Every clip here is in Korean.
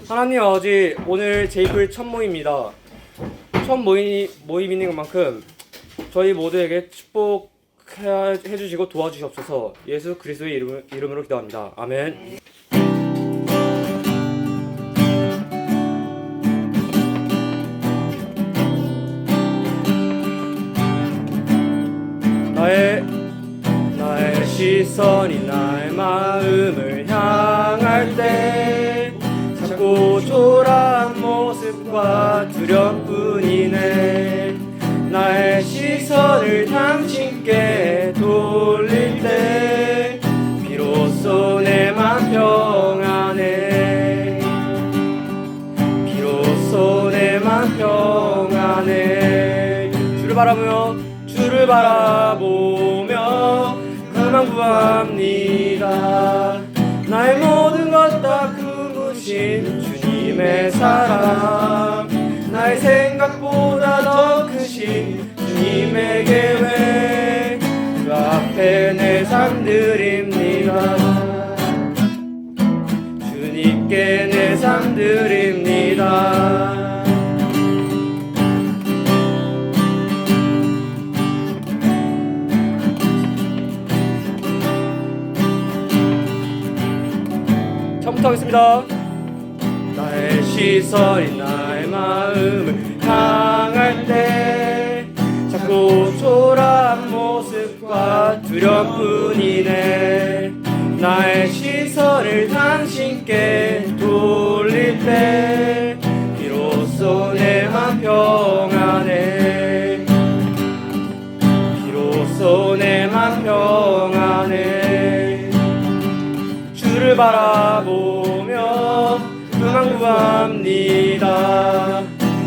하나님 아버지, 오늘 제이플 첫 모임입니다. 첫 모임인 것만큼 저희 모두에게 축복해 주시고 도와주시옵소서. 예수 그리스도의 이름으로 기도합니다. 아멘. 나의 시선이 나의 마음을 향할 때 자꾸 초라한 모습과 두려움뿐이네. 나의 시선을 당신께 돌릴 때 비로소 내 맘 평안해. 비로소 내 맘 평안해. 주를 바라보며 그만 구합니다. 나의 모든 것 다 품으신 주님의 사랑, 나의 생각보다 더 크신 주님의 계획, 그 앞에 내 삶 드립니다. 주님께 내 삶 드립니다. 처음부터 하겠습니다. 나의 시선이 나의 마음을 향할 때 자꾸 초라한 모습과 두려움뿐이네. 나의 시선을 당신께 돌릴 때 비로소 내 맘 평안해. 비로소 내 맘 평안해. 주를 바라보며 그만 구합니다.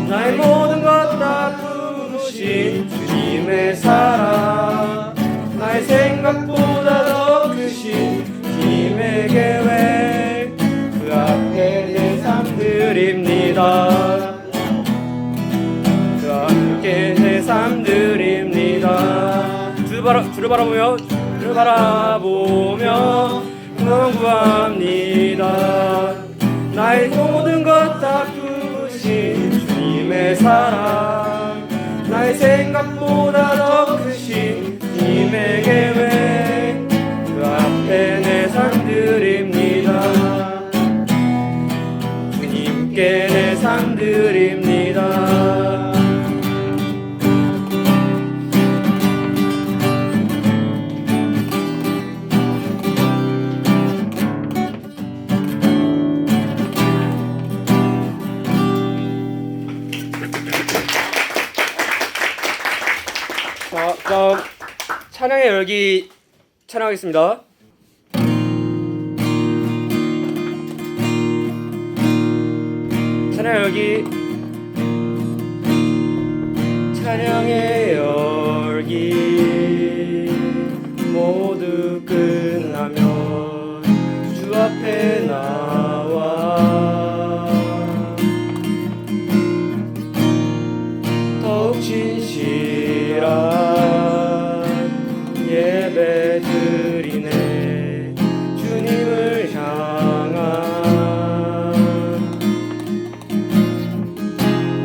나의 모든 것 다 품으신 주님의 사랑, 나의 생각보다 더 크신 주님의 계획, 그 앞에 내 삶 드립니다. 그 앞에 내 삶 드립니다. 주를 바라보며 그만 구합니다. 나의 모든 것 다 품으신 주님의 사랑, 나의 생각보다 더 크신 주님의 계획, 그 앞에 내 삶 드립니다. 주님께 내 삶 드립니다. 자, 다음 찬양의 열기 찬양하겠습니다. 찬양의 열기, 찬양의 열기 모두 끝나면 주 앞에 나와 더욱 진실한 예배 드리네. 주님을 향한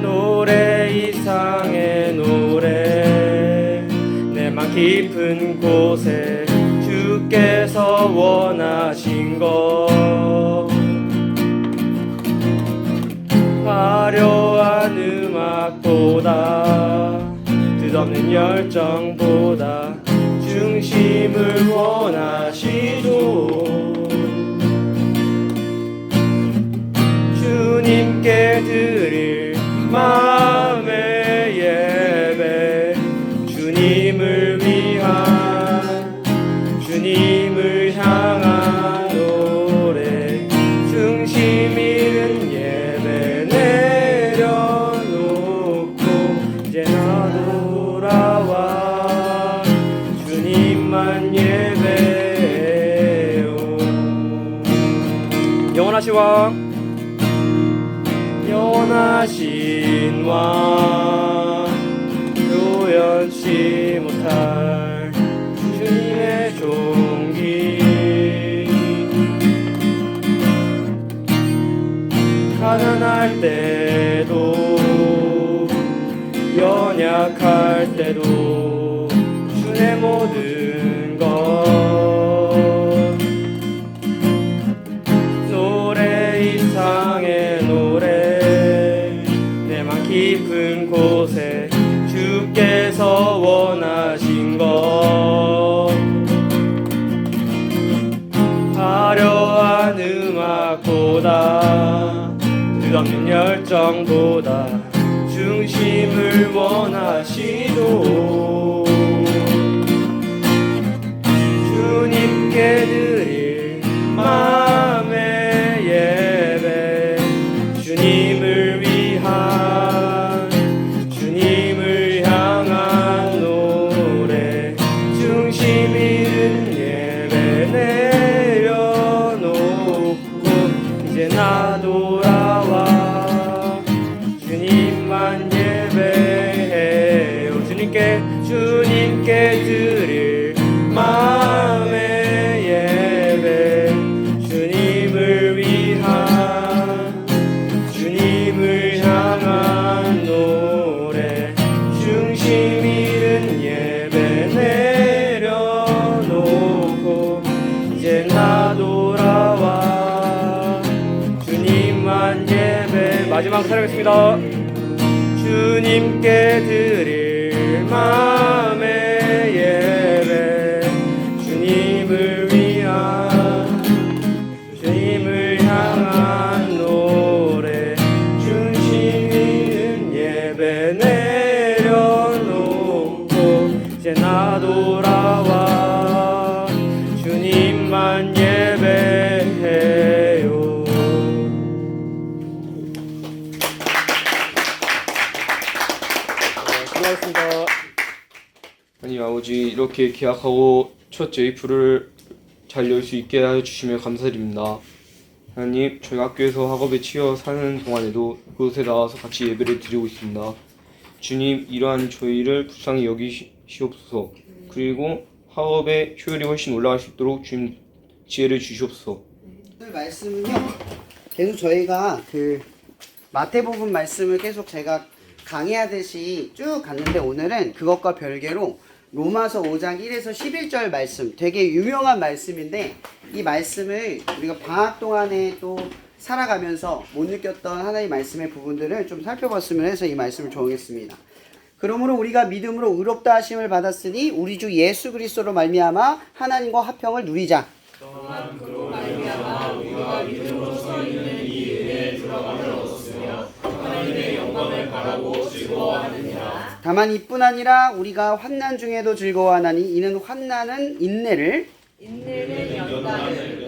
노래 이상의 노래, 내 맘 깊은 곳에 주께서 원하신 것, 화려한 음악보다 뜻없는 열정보다 중심을 원하시죠. 주님께 드릴 마음의 예배, 주님을 위한, 주님을 향한 노래, 중심 잃은 예배 내려놓고 이제 나 돌아와 주님만 예배요. 영원하신 왕, 영원하신 왕, 표현치 못할 주님의 종기, 생각할 때도 주의 모든 것 노래 이상의 노래 내맘 깊은 곳에 주께서 원하신 것 화려한 음악보다 끝없는 열정보다 중심을 원하시도 주님께 드릴 마음의 예배 주님을 위한 주님을 향한 노래 중심 잃은 예배 내려놓고 이제 나 돌아와 주님만 예배해요 주님께 드릴 마음의 예배 주님을 위한 주님을 향한 노래 중심 잃은 예배 내려놓고 이제 나 돌아와 주님만 예배 마지막 사랑했습니다. 주님께 드릴 마음의 예배 주님을 위한 주님을 향한 노래 중심 있는 예배 내려놓고 이제 나 돌아와 주님만 예배해요. 고맙습니다. 하나님 아버지, 이렇게 계약하고 첫 제이프를 잘 열 수 있게 해주시며 감사드립니다. 하나님, 저희 학교에서 학업에 치여 사는 동안에도 그곳에 나와서 같이 예배를 드리고 있습니다. 주님, 이러한 저희를 불쌍히 여기시옵소서. 그리고 학업의 효율이 훨씬 올라갈 수 있도록 주님 지혜를 주시옵소서. 오늘 말씀은요, 계속 저희가 그 마태복음 말씀을 계속 제가 강의하듯이 쭉 갔는데, 오늘은 그것과 별개로 로마서 5장 1에서 11절 말씀, 되게 유명한 말씀인데, 이 말씀을 우리가 방학 동안에 또 살아가면서 못 느꼈던 하나님의 말씀의 부분들을 좀 살펴봤으면 해서 이 말씀을 정했습니다. 그러므로 우리가 믿음으로 의롭다 하심을 받았으니 우리 주 예수 그리스도로 말미암아 하나님과 화평을 누리자. 또한 그로 말미암아 우리가 믿음으로써 있는 이 은혜에 들어감을 얻었으며 하나님의 영광을 바라고 즐거워하느니라. 다만 이뿐 아니라 우리가 환난 중에도 즐거워하나니 이는 환난은 인내를 연단을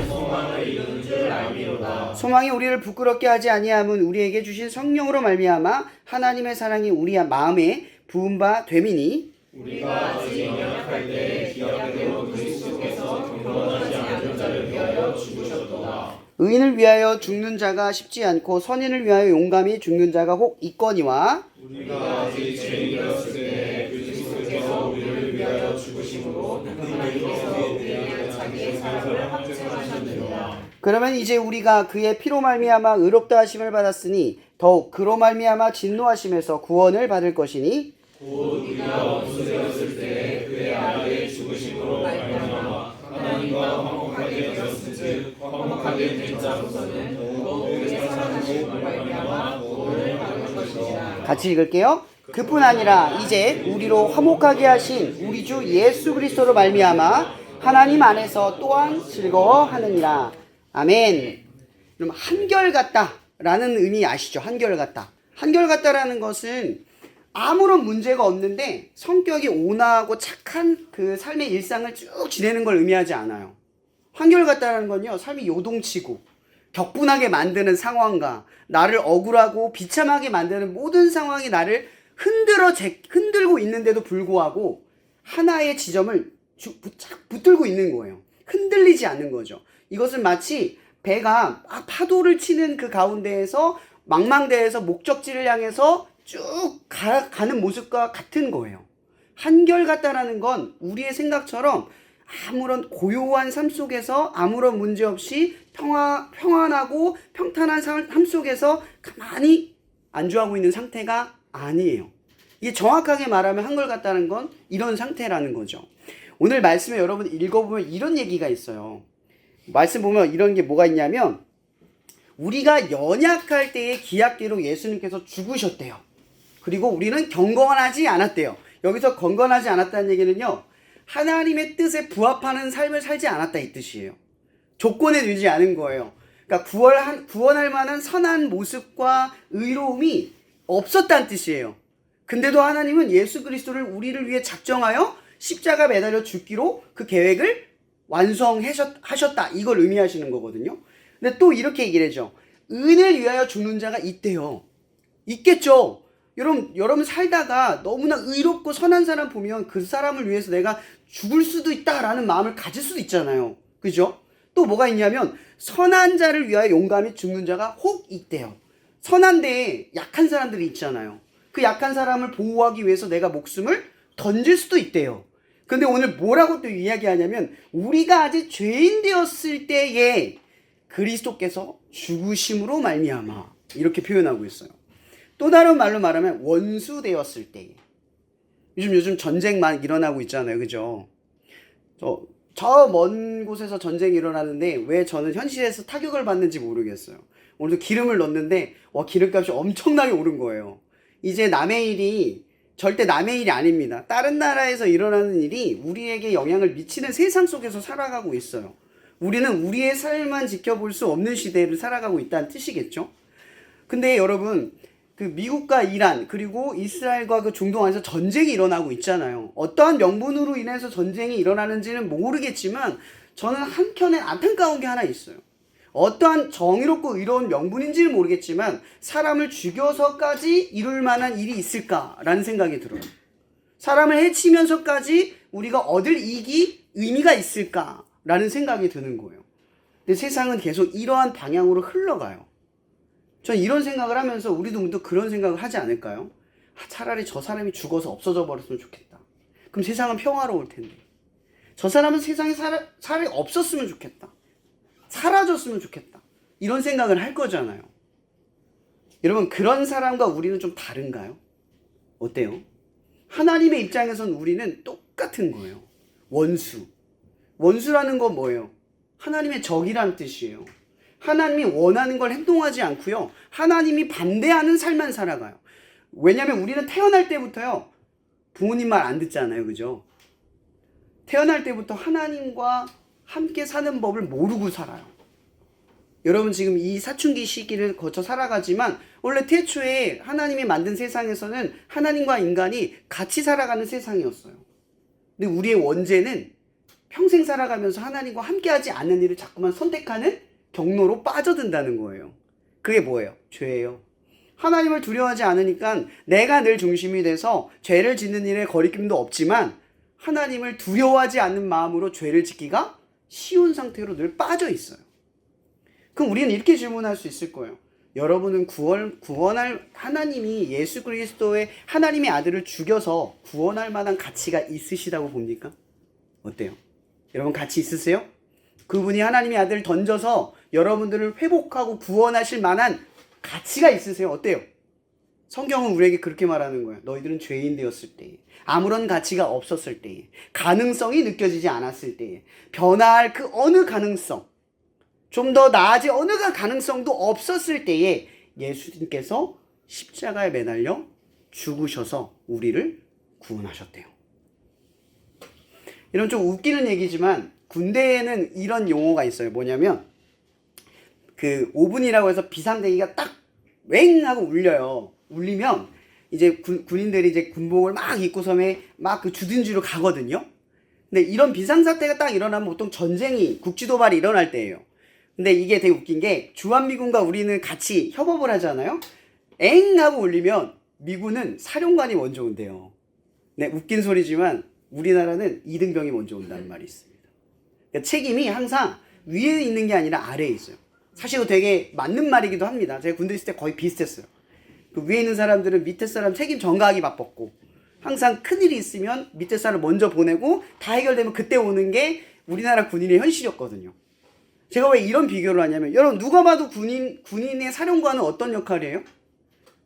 소망을 이루는 줄 알미로다. 소망이 우리를 부끄럽게 하지 아니함은 우리에게 주신 성령으로 말미암아 하나님의 사랑이 우리 마음에 부은 바 됨이니 우리가 아직 연약할 때 기약대로 그리스도께서 경건하지 않은 자를 위하여 죽으셨도다. 의인을 위하여 죽는 자가 쉽지 않고 선인을 위하여 용감히 죽는 자가 혹 있거니와 우리가 아직 죄인이었을 때 그리스도께서 우리를 위하여 죽으심으로 하나님께서 우리에게 자기의 사랑을 확증하셨느니라. 그러면 이제 우리가 그의 피로 말미암아 의롭다 하심을 받았으니 더욱 그로 말미암아 진노하심에서 구원을 받을 것이니 곧 우리가 원수되었을 때 그의 아들의 죽으심으로 말미암아 하나님과 화목하게 되었은즉 화목하게 된 자로서는 더욱 그의 사랑하심을 말미암아 구원을 받을 것이니라. 같이 읽을게요. 그뿐 아니라 이제 우리로 화목하게 하신 우리 주 예수 그리스도로 말미암아 하나님 안에서 또한 즐거워하느니라. 아멘. 그럼 한결같다라는 의미 아시죠? 한결같다. 한결같다라는 것은 아무런 문제가 없는데 성격이 온화하고 착한 그 삶의 일상을 쭉 지내는 걸 의미하지 않아요. 한결같다라는 건요, 삶이 요동치고 격분하게 만드는 상황과 나를 억울하고 비참하게 만드는 모든 상황이 나를 흔들고 있는데도 불구하고 하나의 지점을 붙들고 있는 거예요. 흔들리지 않는 거죠. 이것은 마치 배가 막 파도를 치는 그 가운데에서 망망대해에서 목적지를 향해서 쭉 가는 모습과 같은 거예요. 한결같다라는 건 우리의 생각처럼 아무런 고요한 삶 속에서 아무런 문제 없이 평안하고 평탄한 삶 속에서 가만히 안주하고 있는 상태가 아니에요. 이게 정확하게 말하면 한결같다는 건 이런 상태라는 거죠. 오늘 말씀에 여러분 읽어보면 이런 얘기가 있어요. 말씀 보면 이런 게 뭐가 있냐면 우리가 연약할 때에 기약대로 예수님께서 죽으셨대요. 그리고 우리는 경건하지 않았대요. 여기서 경건하지 않았다는 얘기는요, 하나님의 뜻에 부합하는 삶을 살지 않았다 이 뜻이에요. 조건에 들지 않은 거예요. 그러니까 구원할 만한 선한 모습과 의로움이 없었다는 뜻이에요. 근데도 하나님은 예수 그리스도를 우리를 위해 작정하여 십자가 매달려 죽기로 그 계획을 완성하셨다. 이걸 의미하시는 거거든요. 근데 또 이렇게 얘기를 해죠. 은혜를 위하여 죽는 자가 있대요. 있겠죠. 여러분 살다가 너무나 의롭고 선한 사람 보면 그 사람을 위해서 내가 죽을 수도 있다라는 마음을 가질 수도 있잖아요. 그죠? 또 뭐가 있냐면 선한 자를 위하여 용감히 죽는 자가 혹 있대요. 선한데 약한 사람들이 있잖아요. 그 약한 사람을 보호하기 위해서 내가 목숨을 던질 수도 있대요. 근데 오늘 뭐라고 또 이야기하냐면 우리가 아직 죄인 되었을 때에 그리스도께서 죽으심으로 말미암아 이렇게 표현하고 있어요. 또 다른 말로 말하면 원수 되었을 때에. 요즘 전쟁 막 일어나고 있잖아요. 그죠? 저 먼 곳에서 전쟁이 일어나는데 왜 저는 현실에서 타격을 받는지 모르겠어요. 오늘도 기름을 넣었는데 기름값이 엄청나게 오른 거예요. 이제 남의 일이 절대 남의 일이 아닙니다. 다른 나라에서 일어나는 일이 우리에게 영향을 미치는 세상 속에서 살아가고 있어요. 우리는 우리의 삶만 지켜볼 수 없는 시대를 살아가고 있다는 뜻이겠죠. 근데 여러분 그 미국과 이란 그리고 이스라엘과 그 중동 안에서 전쟁이 일어나고 있잖아요. 어떠한 명분으로 인해서 전쟁이 일어나는지는 모르겠지만 저는 한켠에 안타까운 게 하나 있어요. 어떠한 정의롭고 의로운 명분인지는 모르겠지만 사람을 죽여서까지 이룰 만한 일이 있을까라는 생각이 들어요. 사람을 해치면서까지 우리가 얻을 이익이 의미가 있을까라는 생각이 드는 거예요. 근데 세상은 계속 이러한 방향으로 흘러가요. 전 이런 생각을 하면서 우리도 문득 그런 생각을 하지 않을까요? 차라리 저 사람이 죽어서 없어져 버렸으면 좋겠다. 그럼 세상은 평화로울 텐데. 저 사람은 세상에 차라리 없었으면 좋겠다. 사라졌으면 좋겠다. 이런 생각을 할 거잖아요. 여러분 그런 사람과 우리는 좀 다른가요? 어때요? 하나님의 입장에선 우리는 똑같은 거예요. 원수라는 건 뭐예요? 하나님의 적이라는 뜻이에요. 하나님이 원하는 걸 행동하지 않고요. 하나님이 반대하는 삶만 살아가요. 왜냐하면 우리는 태어날 때부터요. 부모님 말 안 듣잖아요. 그죠? 태어날 때부터 하나님과 함께 사는 법을 모르고 살아요. 여러분 지금 이 사춘기 시기를 거쳐 살아가지만 원래 태초에 하나님이 만든 세상에서는 하나님과 인간이 같이 살아가는 세상이었어요. 근데 우리의 원죄는 평생 살아가면서 하나님과 함께하지 않는 일을 자꾸만 선택하는 경로로 빠져든다는 거예요. 그게 뭐예요? 죄예요. 하나님을 두려워하지 않으니까 내가 늘 중심이 돼서 죄를 짓는 일에 거리낌도 없지만 하나님을 두려워하지 않는 마음으로 죄를 짓기가 쉬운 상태로 늘 빠져 있어요. 그럼 우리는 이렇게 질문할 수 있을 거예요. 여러분은 구원할 하나님이 예수 그리스도의 하나님의 아들을 죽여서 구원할 만한 가치가 있으시다고 봅니까? 어때요? 여러분 가치 있으세요? 그분이 하나님의 아들을 던져서 여러분들을 회복하고 구원하실 만한 가치가 있으세요? 어때요? 성경은 우리에게 그렇게 말하는 거예요. 너희들은 죄인 되었을 때에, 아무런 가치가 없었을 때에, 가능성이 느껴지지 않았을 때에, 변화할 그 어느 가능성, 좀 더 나아질 어느 가능성도 없었을 때에 예수님께서 십자가에 매달려 죽으셔서 우리를 구원하셨대요. 이런 좀 웃기는 얘기지만 군대에는 이런 용어가 있어요. 뭐냐면 그 5분이라고 해서 비상대기가 딱 웽 하고 울려요. 울리면 이제 군인들이 이제 군복을 막 입고 섬에 막 그 주둔지로 가거든요. 근데 이런 비상사태가 딱 일어나면 보통 전쟁이 국지도발이 일어날 때예요. 근데 이게 되게 웃긴 게 주한미군과 우리는 같이 협업을 하잖아요. 엥 하고 울리면 미군은 사령관이 먼저 온대요. 네, 웃긴 소리지만 우리나라는 이등병이 먼저 온다는 말이 있습니다. 그러니까 책임이 항상 위에 있는 게 아니라 아래에 있어요. 사실 되게 맞는 말이기도 합니다. 제가 군대 있을 때 거의 비슷했어요. 그 위에 있는 사람들은 밑에 사람 책임 전가하기 바빴고 항상 큰일이 있으면 밑에 사람 먼저 보내고 다 해결되면 그때 오는 게 우리나라 군인의 현실이었거든요. 제가 왜 이런 비교를 하냐면 여러분 누가 봐도 군인의 사령관은 어떤 역할이에요?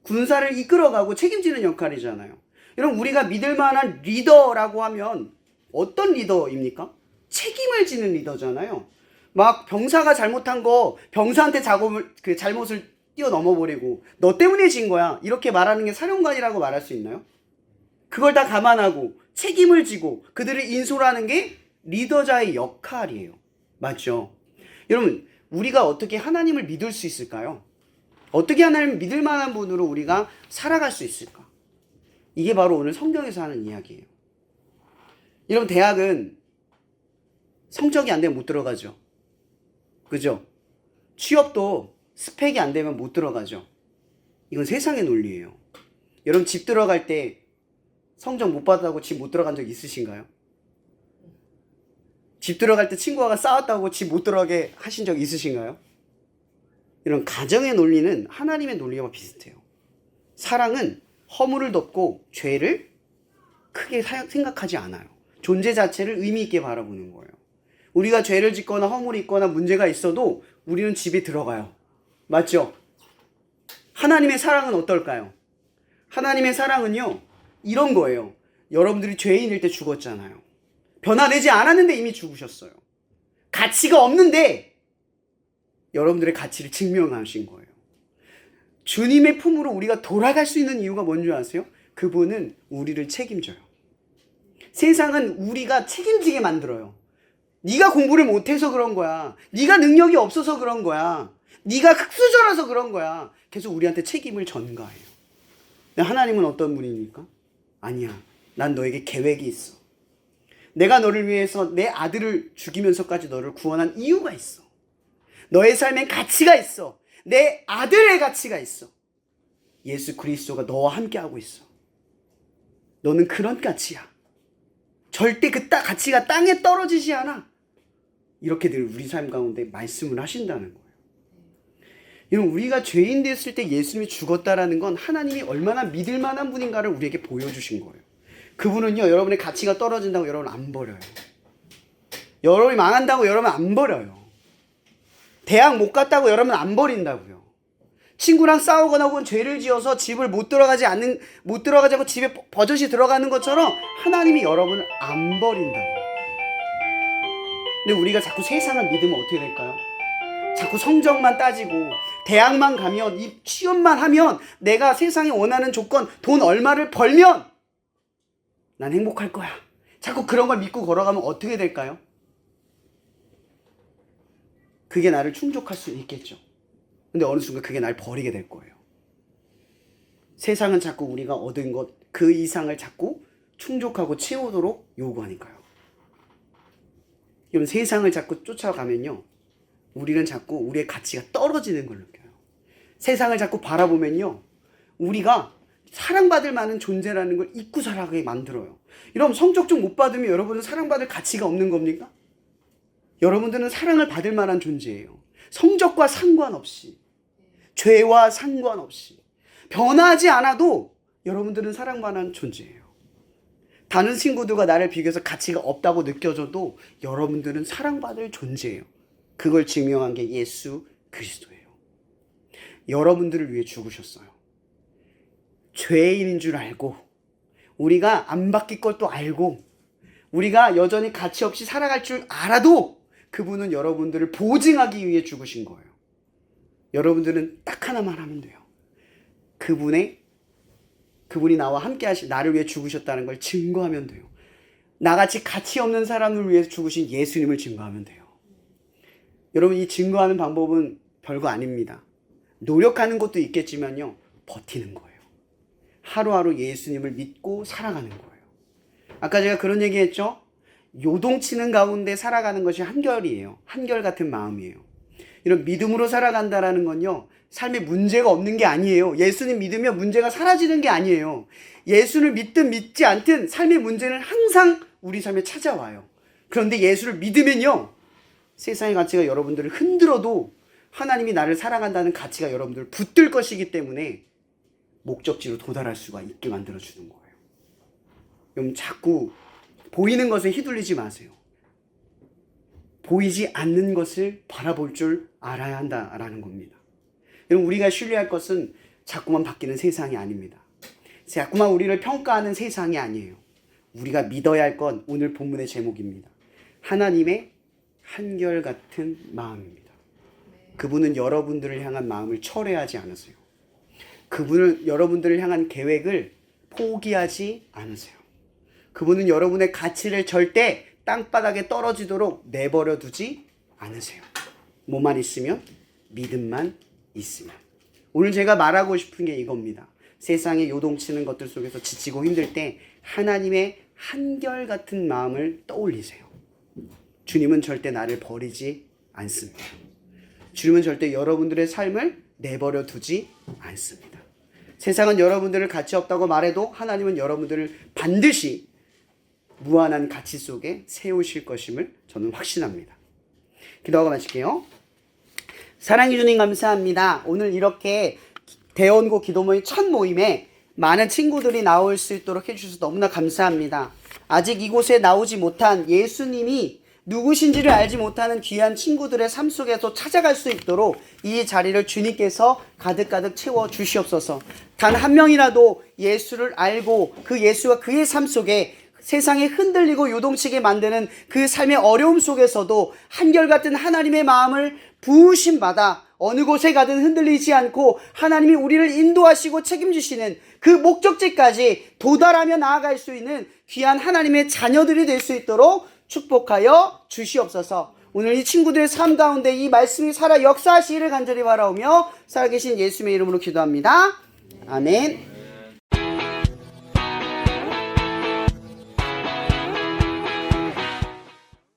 군사를 이끌어가고 책임지는 역할이잖아요. 여러분 우리가 믿을 만한 리더라고 하면 어떤 리더입니까? 책임을 지는 리더잖아요. 막 병사가 잘못한 거 병사한테 잘못을 뛰어넘어 버리고 너 때문에 진 거야 이렇게 말하는 게 사령관이라고 말할 수 있나요? 그걸 다 감안하고 책임을 지고 그들을 인솔하는 게 리더자의 역할이에요. 맞죠? 여러분 우리가 어떻게 하나님을 믿을 수 있을까요? 어떻게 하나님을 믿을 만한 분으로 우리가 살아갈 수 있을까? 이게 바로 오늘 성경에서 하는 이야기예요. 여러분 대학은 성적이 안 되면 못 들어가죠. 그죠? 취업도 스펙이 안 되면 못 들어가죠. 이건 세상의 논리예요. 여러분 집 들어갈 때 성적 못 받았다고 집 못 들어간 적 있으신가요? 집 들어갈 때 친구가 싸웠다고 집 못 들어가게 하신 적 있으신가요? 이런 가정의 논리는 하나님의 논리와 비슷해요. 사랑은 허물을 덮고 죄를 크게 생각하지 않아요. 존재 자체를 의미 있게 바라보는 거예요. 우리가 죄를 짓거나 허물이 있거나 문제가 있어도 우리는 집에 들어가요. 맞죠? 하나님의 사랑은 어떨까요? 하나님의 사랑은요, 이런 거예요. 여러분들이 죄인일 때 죽었잖아요. 변화되지 않았는데 이미 죽으셨어요. 가치가 없는데 여러분들의 가치를 증명하신 거예요. 주님의 품으로 우리가 돌아갈 수 있는 이유가 뭔지 아세요? 그분은 우리를 책임져요. 세상은 우리가 책임지게 만들어요. 네가 공부를 못해서 그런 거야. 네가 능력이 없어서 그런 거야. 네가 흙수저라서 그런 거야. 계속 우리한테 책임을 전가해요. 근데 하나님은 어떤 분입니까? 아니야. 난 너에게 계획이 있어. 내가 너를 위해서 내 아들을 죽이면서까지 너를 구원한 이유가 있어. 너의 삶엔 가치가 있어. 내 아들의 가치가 있어. 예수 그리스도가 너와 함께하고 있어. 너는 그런 가치야. 절대 그 가치가 땅에 떨어지지 않아. 이렇게 늘 우리 삶 가운데 말씀을 하신다는 거예요. 여러분 우리가 죄인 됐을 때 예수님이 죽었다라는 건 하나님이 얼마나 믿을 만한 분인가를 우리에게 보여주신 거예요. 그분은요 여러분의 가치가 떨어진다고 여러분 안 버려요. 여러분이 망한다고 여러분 안 버려요. 대학 못 갔다고 여러분 안 버린다고요. 친구랑 싸우거나 혹은 죄를 지어서 집을 못 들어가자고 집에 버젓이 들어가는 것처럼 하나님이 여러분을 안 버린다고요. 근데 우리가 자꾸 세상을 믿으면 어떻게 될까요? 자꾸 성적만 따지고 대학만 가면 이 취업만 하면 내가 세상이 원하는 조건 돈 얼마를 벌면 난 행복할 거야. 자꾸 그런 걸 믿고 걸어가면 어떻게 될까요? 그게 나를 충족할 수 있겠죠. 근데 어느 순간 그게 날 버리게 될 거예요. 세상은 자꾸 우리가 얻은 것 그 이상을 자꾸 충족하고 채우도록 요구하니까요. 여러분 세상을 자꾸 쫓아가면요 우리는 자꾸 우리의 가치가 떨어지는 걸 느껴요. 세상을 자꾸 바라보면요 우리가 사랑받을 만한 존재라는 걸 잊고 살아가게 만들어요. 여러분 성적 좀 못 받으면 여러분은 사랑받을 가치가 없는 겁니까? 여러분들은 사랑을 받을 만한 존재예요. 성적과 상관없이, 죄와 상관없이, 변하지 않아도 여러분들은 사랑받는 존재예요. 다른 친구들과 나를 비교해서 가치가 없다고 느껴져도 여러분들은 사랑받을 존재예요. 그걸 증명한 게 예수 그리스도예요. 여러분들을 위해 죽으셨어요. 죄인인 줄 알고, 우리가 안 바뀔 것도 알고, 우리가 여전히 가치 없이 살아갈 줄 알아도 그분은 여러분들을 보증하기 위해 죽으신 거예요. 여러분들은 딱 하나만 하면 돼요. 그분이 나와 함께 나를 위해 죽으셨다는 걸 증거하면 돼요. 나같이 가치 없는 사람을 위해서 죽으신 예수님을 증거하면 돼요. 여러분 이 증거하는 방법은 별거 아닙니다. 노력하는 것도 있겠지만요. 버티는 거예요. 하루하루 예수님을 믿고 살아가는 거예요. 아까 제가 그런 얘기 했죠? 요동치는 가운데 살아가는 것이 한결이에요. 한결같은 마음이에요. 이런 믿음으로 살아간다라는 건요. 삶에 문제가 없는 게 아니에요. 예수님 믿으면 문제가 사라지는 게 아니에요. 예수를 믿든 믿지 않든 삶의 문제는 항상 우리 삶에 찾아와요. 그런데 예수를 믿으면요. 세상의 가치가 여러분들을 흔들어도 하나님이 나를 사랑한다는 가치가 여러분들을 붙들 것이기 때문에 목적지로 도달할 수가 있게 만들어주는 거예요. 여러분 자꾸 보이는 것에 휘둘리지 마세요. 보이지 않는 것을 바라볼 줄 알아야 한다라는 겁니다. 여러분 우리가 신뢰할 것은 자꾸만 바뀌는 세상이 아닙니다. 자꾸만 우리를 평가하는 세상이 아니에요. 우리가 믿어야 할 건 오늘 본문의 제목입니다. 하나님의 한결같은 마음입니다. 그분은 여러분들을 향한 마음을 철회하지 않으세요. 그분은 여러분들을 향한 계획을 포기하지 않으세요. 그분은 여러분의 가치를 절대 땅바닥에 떨어지도록 내버려 두지 않으세요. 뭐만 있으면? 믿음만 있으면. 오늘 제가 말하고 싶은 게 이겁니다. 세상에 요동치는 것들 속에서 지치고 힘들 때 하나님의 한결같은 마음을 떠올리세요. 주님은 절대 나를 버리지 않습니다. 주님은 절대 여러분들의 삶을 내버려 두지 않습니다. 세상은 여러분들을 가치 없다고 말해도 하나님은 여러분들을 반드시 무한한 가치 속에 세우실 것임을 저는 확신합니다. 기도하고 마칠게요. 사랑해 주님 감사합니다. 오늘 이렇게 대원고 기도 모임 첫 모임에 많은 친구들이 나올 수 있도록 해주셔서 너무나 감사합니다. 아직 이곳에 나오지 못한 예수님이 누구신지를 알지 못하는 귀한 친구들의 삶 속에서 찾아갈 수 있도록 이 자리를 주님께서 가득가득 채워 주시옵소서. 단 한 명이라도 예수를 알고 그 예수와 그의 삶 속에 세상에 흔들리고 요동치게 만드는 그 삶의 어려움 속에서도 한결같은 하나님의 마음을 부으심 받아 어느 곳에 가든 흔들리지 않고 하나님이 우리를 인도하시고 책임지시는 그 목적지까지 도달하며 나아갈 수 있는 귀한 하나님의 자녀들이 될 수 있도록 축복하여 주시옵소서. 오늘 이 친구들의 삶 가운데 이 말씀이 살아 역사하시기를 간절히 바라오며 살아계신 예수님의 이름으로 기도합니다. 아멘.